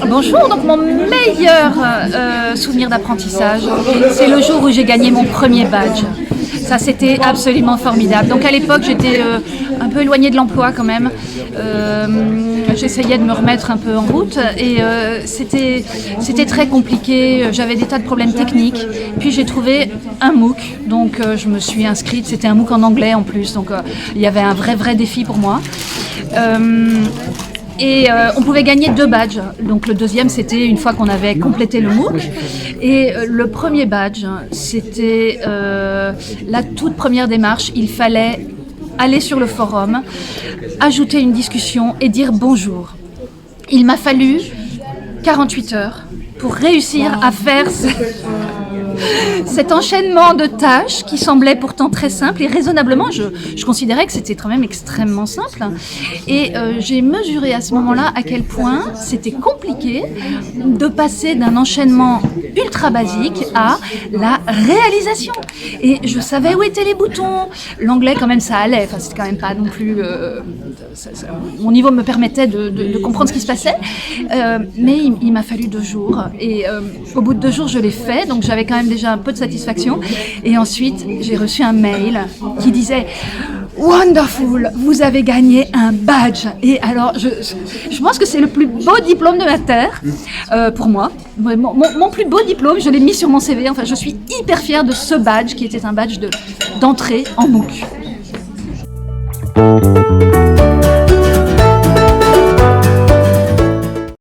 Bonjour, donc mon meilleur souvenir d'apprentissage, c'est le jour où j'ai gagné mon premier badge. Ça, c'était absolument formidable. Donc à l'époque, j'étais un peu éloignée de l'emploi quand même. J'essayais de me remettre un peu en route et c'était très compliqué. J'avais des tas de problèmes techniques. Puis j'ai trouvé un MOOC, donc je me suis inscrite. C'était un MOOC en anglais en plus, donc il y avait un vrai défi pour moi. On pouvait gagner 2 badges. Donc le deuxième, c'était une fois qu'on avait complété le MOOC. Et le premier badge, c'était la toute première démarche. Il fallait aller sur le forum, ajouter une discussion et dire bonjour. Il m'a fallu 48 heures pour réussir à faire cet enchaînement de tâches qui semblait pourtant très simple et raisonnablement, je considérais que c'était quand même extrêmement simple. Et j'ai mesuré à ce moment-là à quel point c'était compliqué de passer d'un enchaînement ultra basique à la réalisation. Et je savais où étaient les boutons. L'anglais quand même ça allait, enfin c'était quand même pas non plus... mon niveau me permettait de comprendre ce qui se passait. Mais il m'a fallu 2 jours. Et au bout de 2 jours, je l'ai fait. Donc j'avais quand même déjà un peu de satisfaction. Et ensuite, j'ai reçu un mail qui disait « Wonderful, vous avez gagné un badge !» Et alors, je pense que c'est le plus beau diplôme de ma terre, pour moi. Mon plus beau diplôme, je l'ai mis sur mon CV. Enfin, je suis hyper fière de ce badge qui était un badge d'entrée en MOOC.